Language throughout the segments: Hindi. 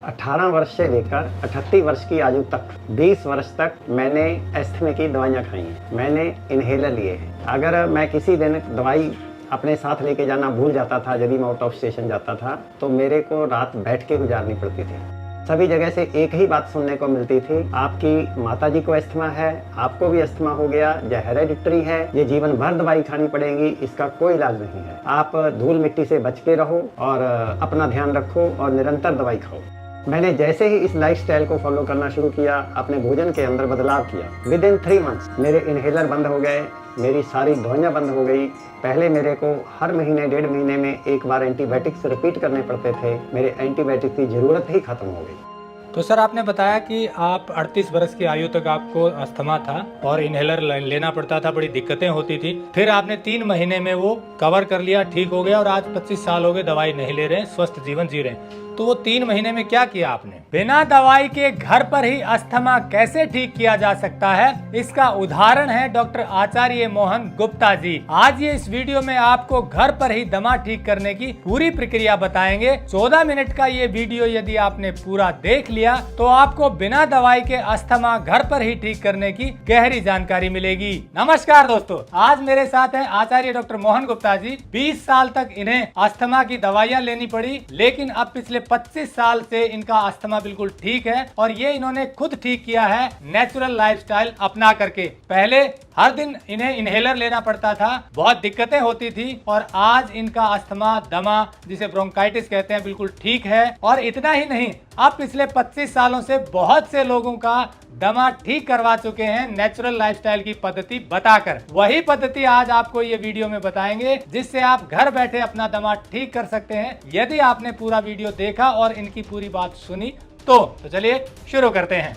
18 वर्ष से लेकर 38 वर्ष की आयु तक 20 वर्ष तक मैंने अस्थमा की दवाइयाँ खाई हैं। मैंने इन्हेलर लिए हैं। अगर मैं किसी दिन दवाई अपने साथ लेके जाना भूल जाता था, यदि मैं आउट ऑफ स्टेशन जाता था, तो मेरे को रात बैठ के गुजारनी पड़ती थी। सभी जगह से एक ही बात सुनने को मिलती थी, आपकी माताजी को अस्थमा है, आपको भी अस्थमा हो गया, यह हेरेडिटरी है, ये जीवन भर दवाई खानी पड़ेगी, इसका कोई इलाज नहीं है। आप धूल मिट्टी से बच के रहो और अपना ध्यान रखो और निरंतर दवाई खाओ। मैंने जैसे ही इस लाइफस्टाइल को फॉलो करना शुरू किया, अपने भोजन के अंदर बदलाव किया, विद इन 3 मंथ्स मेरे इन्हेलर बंद हो गए, मेरी सारी दवाइयाँ बंद हो गई। पहले मेरे को हर महीने 1.5 महीने में एक बार एंटीबायोटिक्स रिपीट करने पड़ते थे। मेरे एंटीबायोटिक की ज़रूरत ही खत्म हो गई। तो सर, आपने बताया कि आप 38 वर्ष की आयु तक आपको अस्थमा था और इन्हेलर लेना पड़ता था, बड़ी दिक्कतें होती थी। फिर आपने 3 महीने में वो कवर कर लिया, ठीक हो गया और आज 25 साल हो गए, दवाई नहीं ले रहे हैं, स्वस्थ जीवन जी रहे हैं। तो वो 3 महीने में क्या किया आपने? बिना दवाई के घर पर ही अस्थमा कैसे ठीक किया जा सकता है, इसका उदाहरण है डॉक्टर आचार्य मोहन गुप्ता जी। आज ये इस वीडियो में आपको घर पर ही दमा ठीक करने की पूरी प्रक्रिया बताएंगे। 14 मिनट का ये वीडियो यदि आपने पूरा देख लिया तो आपको बिना दवाई के अस्थमा घर पर ही ठीक करने की गहरी जानकारी मिलेगी। नमस्कार दोस्तों, आज मेरे साथ हैं आचार्य डॉक्टर मोहन गुप्ता जी। 20 साल तक इन्हें अस्थमा की दवाइयाँ लेनी पड़ी, लेकिन अब पिछले 25 साल से इनका अस्थमा बिल्कुल ठीक है और ये इन्होंने खुद ठीक किया है नेचुरल लाइफस्टाइल अपना करके। पहले हर दिन इन्हें इन्हेलर लेना पड़ता था, बहुत दिक्कतें होती थी और आज इनका अस्थमा, दमा जिसे ब्रोंकाइटिस कहते हैं, बिल्कुल ठीक है। और इतना ही नहीं, अब पिछले 25 सालों से बहुत से लोगों का दमा ठीक करवा चुके हैं नेचुरल लाइफस्टाइल की पद्धति बताकर। वही पद्धति आज आपको ये वीडियो में बताएंगे, जिससे आप घर बैठे अपना दमा ठीक कर सकते हैं, यदि आपने पूरा वीडियो देखा और इनकी पूरी बात सुनी तो चलिए शुरू करते हैं।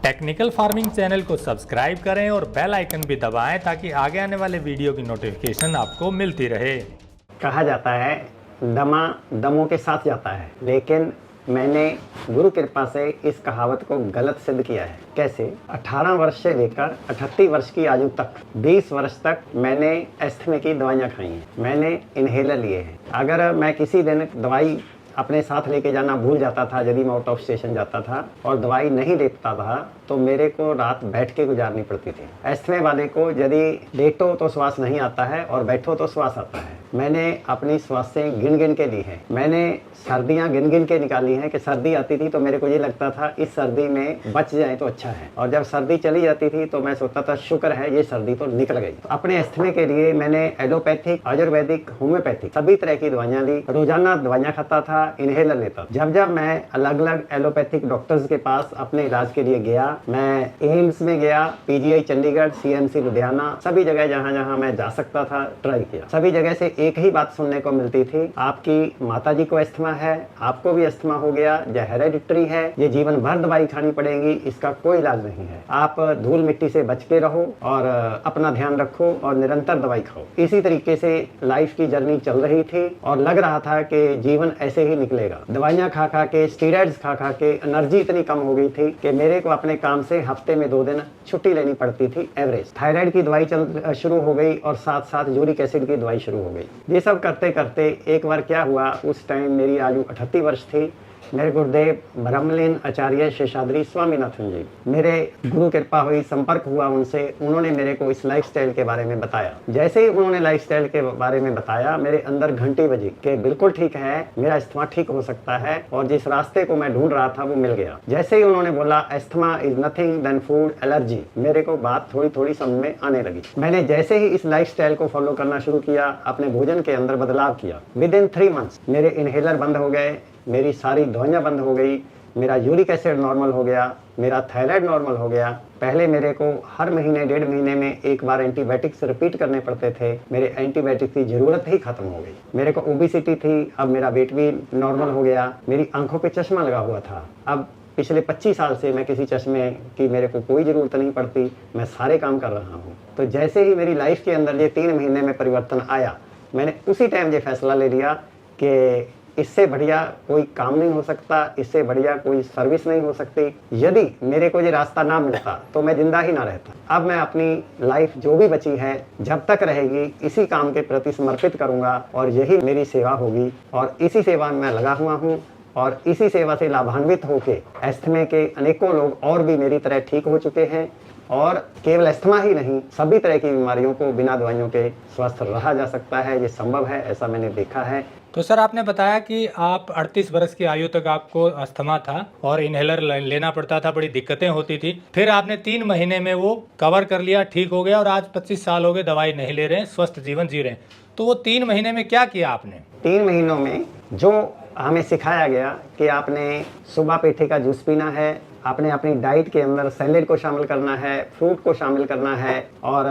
टेक्निकल फार्मिंग चैनल को सब्सक्राइब करें और बेल आइकन भी दबाएं ताकि आगे आने वाले वीडियो की नोटिफिकेशन आपको मिलती रहे। कहा जाता है दमा दमों के साथ जाता है, लेकिन मैंने गुरु कृपा से इस कहावत को गलत सिद्ध किया है। कैसे? 18 वर्ष से लेकर 38 वर्ष की आयु तक 20 वर्ष तक मैंने अस्थमा की दवाइयाँ खाई हैं। मैंने इन्हेलर लिए हैं। अगर मैं किसी दिन दवाई अपने साथ लेके जाना भूल जाता था, यदि मैं आउट ऑफ स्टेशन जाता था और दवाई नहीं लेता था, तो मेरे को रात बैठ के गुजारनी पड़ती थी। अस्थमा वाले को यदि लेटो तो श्वास नहीं आता है और बैठो तो श्वास आता है। मैंने अपनी श्वासें गिन गिन के ली हैं। मैंने सर्दियाँ गिन गिन के निकाली हैं कि सर्दी आती थी तो मेरे को ये लगता था इस सर्दी में बच जाए तो अच्छा है, और जब सर्दी चली जाती थी तो मैं सोचता था शुक्र है ये सर्दी तो निकल गई। तो अपने अस्थमा के लिए मैंने एलोपैथिक, आयुर्वेदिक, होम्योपैथिक सभी तरह की दवाइयाँ ली। रोजाना दवाइयाँ खाता था, इन्हेलर लेता। जब मैं अलग अलग एलोपैथिक डॉक्टर्स के पास अपने इलाज के लिए गया, मैं एम्स में गया, पीजीआई चंडीगढ़, सीएमसी लुधियाना, सभी जगह जहाँ जहाँ मैं जा सकता था ट्राई किया। सभी जगह से एक ही बात सुनने को मिलती थी, आपकी माताजी को अस्थमा है, आपको भी अस्थमा हो गया, यह हेरेडिटरी है, ये जीवन भर दवाई खानी पड़ेगी, इसका कोई इलाज नहीं है। आप धूल मिट्टी से बच के रहो और अपना ध्यान रखो और निरंतर दवाई खाओ। इसी तरीके से लाइफ की जर्नी चल रही थी और लग रहा था कि जीवन ऐसे ही निकलेगा। दवाइयाँ खा खा के, स्टीरॉइड्स खा खा के एनर्जी इतनी कम हो गई थी कि मेरे को अपने काम से हफ्ते में 2 दिन छुट्टी लेनी पड़ती थी एवरेज। थायराइड की दवाई शुरू हो गई और साथ साथ यूरिक एसिड की दवाई शुरू हो गई। ये सब करते करते एक बार क्या हुआ, उस टाइम मेरी आयु 38 वर्ष थी। मेरे गुरुदेव ब्रह्मलीन आचार्य शेषाद्री स्वामीनाथन जी, मेरे गुरु कृपा हुई, संपर्क हुआ उनसे, उन्होंने मेरे को इस लाइफस्टाइल के बारे में बताया। जैसे ही उन्होंने लाइफस्टाइल के बारे में बताया, मेरे अंदर घंटी बजी कि बिल्कुल ठीक है, मेरा अस्थमा ठीक हो सकता है, और जिस रास्ते को मैं ढूंढ रहा था वो मिल गया। जैसे ही उन्होंने बोला asthma is nothing than food allergy, मेरे को बात थोड़ी थोड़ी समझ में आने लगी। मैंने जैसे ही इस लाइफस्टाइल को फॉलो करना शुरू किया, अपने भोजन के अंदर बदलाव किया, विद इन 3 मंथ्स मेरे इन्हेलर बंद हो गए, मेरी सारी दवाइयाँ बंद हो गई, मेरा यूरिक एसिड नॉर्मल हो गया, मेरा थायराइड नॉर्मल हो गया। पहले मेरे को हर महीने 1.5 महीने में एक बार एंटीबायोटिक्स रिपीट करने पड़ते थे, मेरे एंटीबायोटिक की ज़रूरत ही खत्म हो गई। मेरे को ओबेसिटी थी, अब मेरा वेट भी नॉर्मल हो गया। मेरी आंखों पे चश्मा लगा हुआ था, अब पिछले 25 साल से मैं किसी चश्मे की मेरे को कोई ज़रूरत नहीं पड़ती, मैं सारे काम कर रहा हूँ। तो जैसे ही मेरी लाइफ के अंदर ये 3 महीने में परिवर्तन आया, मैंने उसी टाइम ये फैसला ले लिया कि इससे बढ़िया कोई काम नहीं हो सकता, इससे बढ़िया कोई सर्विस नहीं हो सकती। यदि मेरे को ये रास्ता ना मिलता तो मैं जिंदा ही ना रहता। अब मैं अपनी लाइफ जो भी बची है, जब तक रहेगी, इसी काम के प्रति समर्पित करूंगा और यही मेरी सेवा होगी और इसी सेवा में मैं लगा हुआ हूँ। और इसी सेवा से लाभान्वित होकर अस्थमा के अनेकों लोग और भी मेरी तरह ठीक हो चुके हैं। और केवल अस्थमा ही नहीं, सभी तरह की बीमारियों को बिना दवाइयों के स्वस्थ रहा जा सकता है। ये संभव है, ऐसा मैंने देखा है। तो सर आपने बताया कि आप 38 वर्ष की आयु तक आपको अस्थमा था और इनहेलर लेना पड़ता था, बड़ी दिक्कतें होती थी। फिर आपने 3 महीने में वो कवर कर लिया, ठीक हो गया और आज 25 साल हो गए, दवाई नहीं ले रहे हैं, स्वस्थ जीवन जी रहे हैं। तो वो 3 महीने में क्या किया आपने? 3 महीनों में जो हमें सिखाया गया कि आपने सुबह पेठे का जूस पीना है, आपने अपनी डाइट के अंदर सैलेड को शामिल करना है, फ्रूट को शामिल करना है और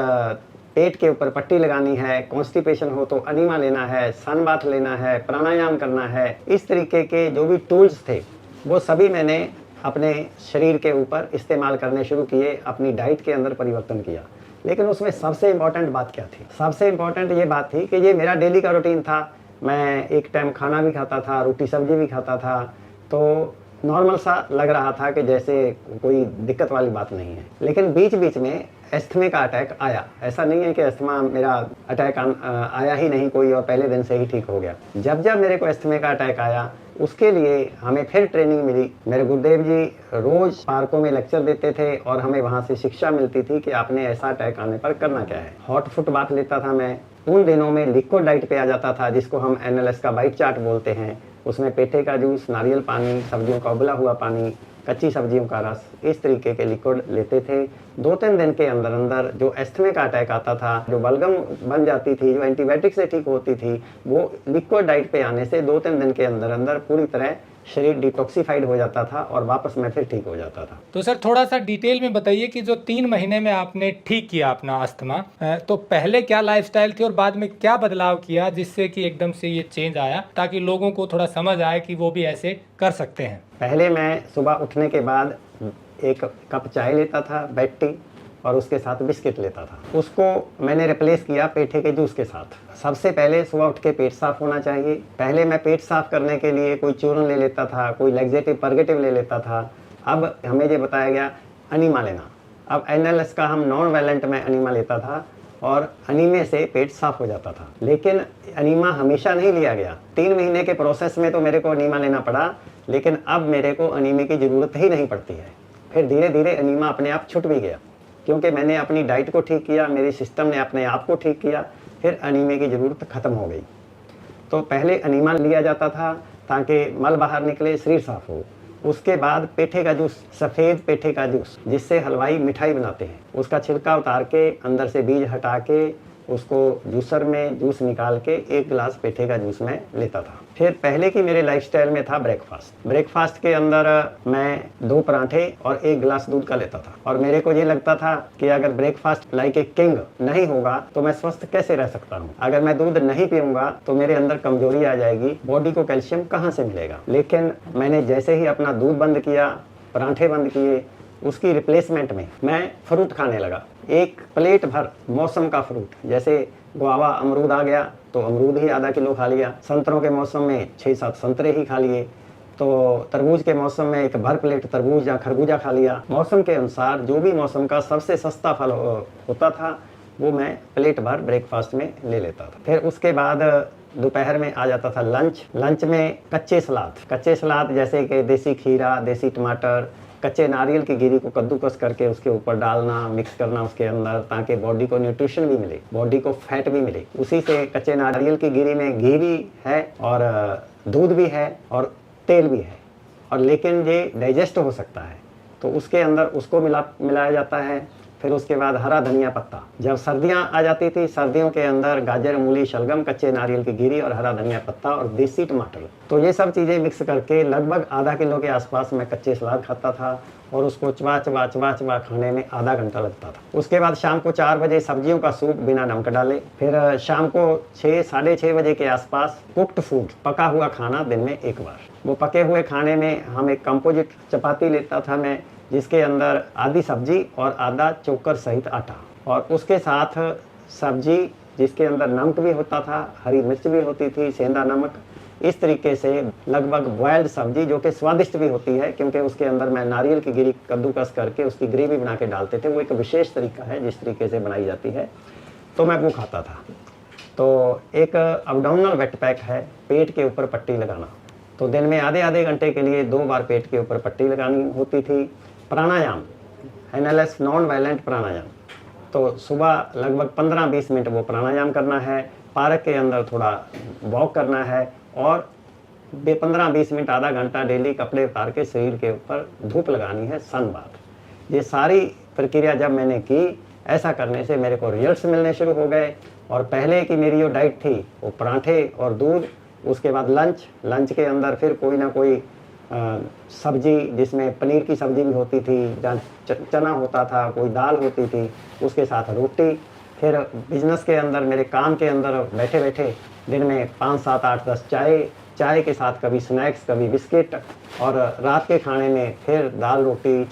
पेट के ऊपर पट्टी लगानी है, कॉन्स्टिपेशन हो तो अनीमा लेना है, सन बाथ लेना है, प्राणायाम करना है। इस तरीके के जो भी टूल्स थे वो सभी मैंने अपने शरीर के ऊपर इस्तेमाल करने शुरू किए, अपनी डाइट के अंदर परिवर्तन किया। लेकिन उसमें सबसे इम्पॉर्टेंट बात क्या थी? सबसे इम्पॉर्टेंट ये बात थी कि ये मेरा डेली का रूटीन था। मैं एक टाइम खाना भी खाता था, रोटी सब्जी भी खाता था, तो नॉर्मल सा लग रहा था कि जैसे कोई दिक्कत वाली बात नहीं है। लेकिन बीच बीच में अस्थमा का अटैक आया। ऐसा नहीं है कि अस्थमा मेरा अटैक आया ही नहीं कोई और पहले दिन से ही ठीक हो गया। जब जब मेरे को अस्थमा का अटैक आया, उसके लिए हमें फिर ट्रेनिंग मिली। मेरे गुरुदेव जी रोज पार्कों में लेक्चर देते थे और हमें वहाँ से शिक्षा मिलती थी कि आपने ऐसा अटैक आने पर करना क्या है। हॉट फुट बाथ लेता था मैं। उन दिनों में लिक्विड डाइट पे आ जाता था, जिसको हम NLS का बाइट चार्ट बोलते हैं। उसमें पेठे का जूस, नारियल पानी, सब्जियों का उबला हुआ पानी, कच्ची सब्जियों का रस, इस तरीके के लिक्विड लेते थे। 2-3 दिन के अंदर अंदर जो अस्थमा का अटैक आता था, जो बलगम बन जाती थी, जो एंटीबायोटिक से ठीक होती थी, वो लिक्विड डाइट पे आने से 2-3 दिन के अंदर अंदर पूरी तरह शरीर डिटॉक्सिफाइड हो जाता था और वापस मैं फिर ठीक हो जाता था। तो सर थोड़ा सा डिटेल में बताइए कि जो 3 महीने में आपने ठीक किया अपना अस्थमा, तो पहले क्या लाइफस्टाइल थी और बाद में क्या बदलाव किया जिससे कि एकदम से ये चेंज आया, ताकि लोगों को थोड़ा समझ आए कि वो भी ऐसे कर सकते हैं? पहले मैं सुबह उठने के बाद एक कप चाय लेता था, बेड टी, और उसके साथ बिस्किट लेता था। उसको मैंने रिप्लेस किया पेठे के जूस के साथ। सबसे पहले सुबह उठ के पेट साफ होना चाहिए। पहले मैं पेट साफ करने के लिए कोई चूर्ण ले लेता था, कोई लैक्सेटिव परगेटिव ले लेता था। अब हमें ये बताया गया अनीमा लेना। अब NLS का हम नॉन वायलेंट में अनीमा लेता था और अनीमे से पेट साफ हो जाता था। लेकिन अनीमा हमेशा नहीं लिया गया। 3 महीने के प्रोसेस में तो मेरे को अनीमा लेना पड़ा, लेकिन अब मेरे को अनीमे की ज़रूरत ही नहीं पड़ती है। फिर धीरे धीरे अनीमा अपने आप छूट भी गया, क्योंकि मैंने अपनी डाइट को ठीक किया, मेरे सिस्टम ने अपने आप को ठीक किया। फिर अनीमे की ज़रूरत ख़त्म हो गई। तो पहले अनीमा लिया जाता था ताकि मल बाहर निकले, शरीर साफ हो। उसके बाद पेठे का जूस, सफ़ेद पेठे का जूस, जिससे हलवाई मिठाई बनाते हैं, उसका छिलका उतार के अंदर से बीज हटा के उसको जूसर में जूस निकाल के 1 गिलास पेठे का जूस में लेता था। फिर पहले की मेरे लाइफस्टाइल में था ब्रेकफास्ट। ब्रेकफास्ट के अंदर मैं 2 पराठे और 1 गिलास दूध का लेता था। और मेरे को ये लगता था कि अगर ब्रेकफास्ट लाइक ए किंग नहीं होगा तो मैं स्वस्थ कैसे रह सकता हूँ। अगर मैं दूध नहीं पीऊँगा तो मेरे अंदर कमजोरी आ जाएगी, बॉडी को कैल्शियम कहाँ से मिलेगा। लेकिन मैंने जैसे ही अपना दूध बंद किया, पराठे बंद किए, उसकी रिप्लेसमेंट में मैं फ्रूट खाने लगा। 1 प्लेट भर मौसम का फ्रूट, जैसे गुआवा, अमरूद आ गया तो अमरूद ही आधा किलो खा लिया। संतरों के मौसम में 6-7 संतरे ही खा लिए। तो तरबूज के मौसम में 1 भर प्लेट तरबूज या खरबूजा खा लिया। मौसम के अनुसार जो भी मौसम का सबसे सस्ता फल होता था वो मैं प्लेट भर ब्रेकफास्ट में ले लेता था। फिर उसके बाद दोपहर में आ जाता था लंच में कच्चे सलाद जैसे कि देसी खीरा, देसी टमाटर, कच्चे नारियल की गिरी को कद्दूकस करके उसके ऊपर डालना, मिक्स करना उसके अंदर, ताकि बॉडी को न्यूट्रिशन भी मिले, बॉडी को फैट भी मिले। उसी से कच्चे नारियल की गिरी में घी भी है और दूध भी है और तेल भी है, और लेकिन ये डाइजेस्ट हो सकता है तो उसके अंदर उसको मिलाया जाता है। फिर उसके बाद हरा धनिया पत्ता। जब सर्दियां आ जाती थी, सर्दियों के अंदर गाजर, मूली, शलगम, कच्चे नारियल की गिरी और हरा धनिया पत्ता और देसी टमाटर, तो ये सब चीज़ें मिक्स करके लगभग आधा किलो के आसपास मैं कच्चे सलाद खाता था और उसको चबा खाने में आधा घंटा लगता था। उसके बाद शाम को 4 बजे सब्जियों का सूप बिना नमक डाले। फिर शाम को 6-6:30 बजे के आसपास कुक्ड फूड, पका हुआ खाना दिन में 1 बार। वो पके हुए खाने में हम एक कंपोजिट चपाती लेता था मैं, जिसके अंदर आधी सब्जी और आधा चोकर सहित आटा, और उसके साथ सब्जी जिसके अंदर नमक भी होता था, हरी मिर्च भी होती थी, सेंधा नमक। इस तरीके से लगभग बॉयल्ड सब्जी जो कि स्वादिष्ट भी होती है, क्योंकि उसके अंदर मैं नारियल की गिरी कद्दूकस करके उसकी ग्रेवी बना के डालते थे। वो एक विशेष तरीका है जिस तरीके से बनाई जाती है, तो मैं वो खाता था। तो एक अबडाउनल वेट पैक है, पेट के ऊपर पट्टी लगाना। तो दिन में आधे आधे घंटे के लिए 2 बार पेट के ऊपर पट्टी लगानी होती थी। प्राणायाम, NLS नॉन वायलेंट प्राणायाम, तो सुबह लगभग 15-20 मिनट वो प्राणायाम करना है, पार्क के अंदर थोड़ा वॉक करना है और 15-20 मिनट आधा घंटा डेली कपड़े उतार के शरीर के ऊपर धूप लगानी है, सन बाथ। ये सारी प्रक्रिया जब मैंने की, ऐसा करने से मेरे को रिजल्ट्स मिलने शुरू हो गए। और पहले की मेरी जो डाइट थी वो पराठे और दूध, उसके बाद लंच के अंदर फिर कोई ना कोई सब्जी, जिसमें पनीर की सब्जी भी होती थी, जहाँ चना होता था, कोई दाल होती थी, उसके साथ रोटी। फिर बिजनेस के अंदर, मेरे काम के अंदर बैठे बैठे दिन में 5, 7, 8, 10 चाय के साथ कभी स्नैक्स, कभी बिस्किट, और रात के खाने में फिर दाल रोटी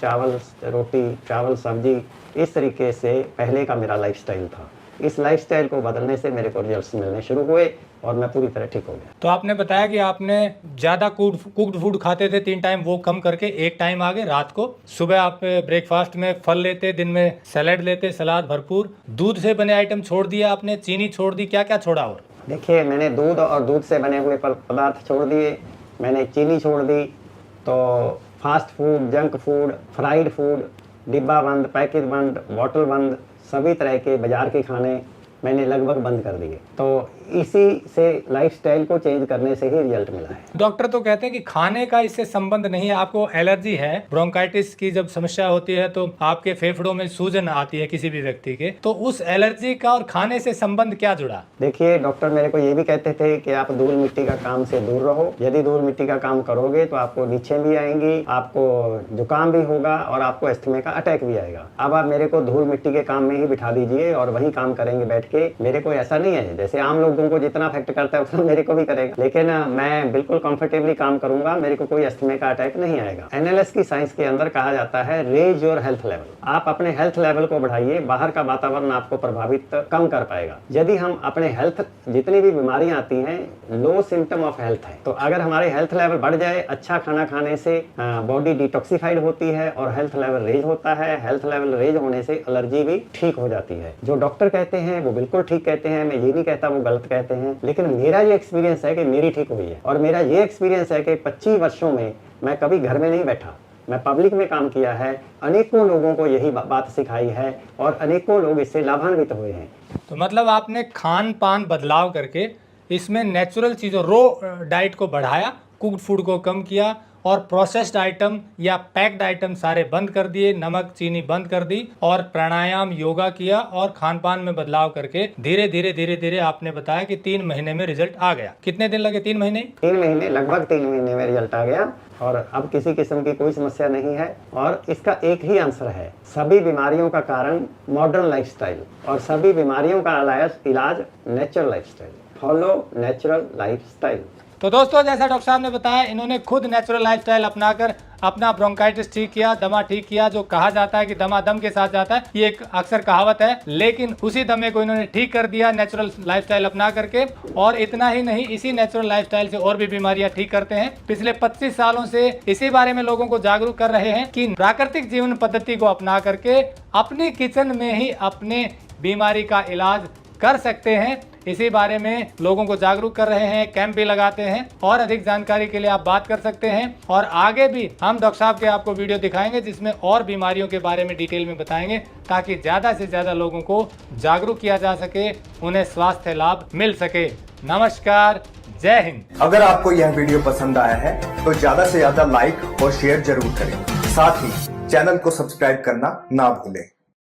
चावल सब्जी। इस तरीके से पहले का मेरा लाइफस्टाइल था। इस लाइफस्टाइल को बदलने से मेरे को रिजल्ट्स मिलने शुरू हुए और मैं पूरी तरह ठीक हो गया। तो आपने बताया कि आपने ज़्यादा कुक्ड फूड खाते थे, 3 टाइम, वो कम करके 1 टाइम आ गए रात को। सुबह आप ब्रेकफास्ट में फल लेते, दिन में सैलेड लेते, सलाद भरपूर। दूध से बने आइटम छोड़ दिया आपने, चीनी छोड़ दी, क्या क्या छोड़ा? और देखिए, मैंने दूध और दूध से बने हुए पदार्थ छोड़ दिए, मैंने चीनी छोड़ दी, तो fast food, junk food, fried food, डिब्बा बंद, पैकेट बंद, बॉटल बंद, सभी तरह के बाजार के खाने मैंने लगभग बंद कर दिए। तो इसी से लाइफस्टाइल को चेंज करने से ही रिजल्ट मिला है। डॉक्टर तो कहते हैं कि खाने का इससे संबंध नहीं है, आपको एलर्जी है, ब्रोंकाइटिस की जब समस्या होती है तो आपके फेफड़ों में सूजन आती है किसी भी व्यक्ति के, तो उस एलर्जी का और खाने से संबंध क्या जुड़ा? देखिए, डॉक्टर मेरे को ये भी कहते थे कि आप धूल मिट्टी का काम से दूर रहो। यदि धूल मिट्टी का काम करोगे तो आपको नीचे भी आएंगी, आपको जुकाम भी होगा और आपको अस्थमा का अटैक भी आएगा। अब आप मेरे को धूल मिट्टी के काम में ही बिठा दीजिए और वही काम करेंगे बैठ के। मेरे को ऐसा नहीं है, जैसे आम लोगों को जितना अफेक्ट करता है उतना मेरे को भी करेगा, लेकिन मैं बिल्कुल कंफर्टेबली काम करूंगा, मेरे को कोई अस्थमा का अटैक नहीं आएगा। NLS की साइंस के अंदर कहा जाता है रेज योर हेल्थ लेवल। आप अपने हेल्थ लेवल को बढ़ाइए, बाहर का वातावरण आपको प्रभावित कम कर पाएगा। यदि हम अपने हेल्थ, जितनी भी बीमारियां आती हैं, लो सिम्टम ऑफ हेल्थ है, तो अगर हमारे हेल्थ लेवल बढ़ जाए, अच्छा खाना खाने से बॉडी डिटॉक्सिफाइड होती है और हेल्थ लेवल रेज होता है। हेल्थ लेवल रेज होने से एलर्जी भी ठीक हो जाती है। जो डॉक्टर कहते हैं वो बिल्कुल ठीक कहते हैं, मैं ये नहीं कहता वो गलत कहते हैं, लेकिन मेरा ये एक्सपीरियंस है कि मेरी ठीक हुई है। और मेरा ये एक्सपीरियंस है कि 25 वर्षों में मैं कभी घर में नहीं बैठा, मैं पब्लिक में काम किया है, अनेकों लोगों को यही बात सिखाई है और अनेकों लोग इससे लाभान्वित हुए हैं। तो मतलब आपने खान पान बदलाव करके इसमें नेचुरल चीज़ों, रो डाइट को बढ़ाया, कुक्ड फूड को कम किया और प्रोसेस्ड आइटम या पैक्ड आइटम सारे बंद कर दिए, नमक चीनी बंद कर दी और प्राणायाम योगा किया और खान पान में बदलाव करके धीरे धीरे आपने बताया कि 3 महीने में रिजल्ट आ गया। कितने दिन लगे? 3 महीने? 3 महीने, लगभग 3 महीने में रिजल्ट आ गया और अब किसी किस्म की कोई समस्या नहीं है। और इसका एक ही आंसर है, सभी बीमारियों का कारण मॉडर्न लाइफस्टाइल और सभी बीमारियों का इलाज natural lifestyle. Follow natural lifestyle. तो दोस्तों, जैसा डॉक्टर साहब ने बताया, इन्होंने खुद नेचुरल लाइफस्टाइल अपनाकर अपना ब्रोंकाइटिस ठीक किया, दमा ठीक किया। जो कहा जाता है कि दमा दम के साथ जाता है, ये एक अक्सर कहावत है, लेकिन उसी दमे को इन्होंने ठीक कर दिया नेचुरल लाइफस्टाइल अपना करके। और इतना ही नहीं, इसी नेचुरल लाइफस्टाइल से और भी बीमारियां ठीक करते हैं। पिछले 25 सालों से इसी बारे में लोगों को जागरूक कर रहे हैं कि प्राकृतिक जीवन पद्धति को अपना करके अपनी किचन में ही अपने बीमारी का इलाज कर सकते हैं। इसी बारे में लोगों को जागरूक कर रहे हैं, कैंप भी लगाते हैं। और अधिक जानकारी के लिए आप बात कर सकते हैं और आगे भी हम डॉक्टर साहब के आपको वीडियो दिखाएंगे जिसमें और बीमारियों के बारे में डिटेल में बताएंगे, ताकि ज़्यादा से ज़्यादा लोगों को जागरूक किया जा सके, उन्हें स्वास्थ्य लाभ मिल सके। नमस्कार, जय हिंद। अगर आपको यह वीडियो पसंद आया है तो ज्यादा से ज्यादा लाइक और शेयर जरूर करें। साथ ही चैनल को सब्सक्राइब करना ना भूलें।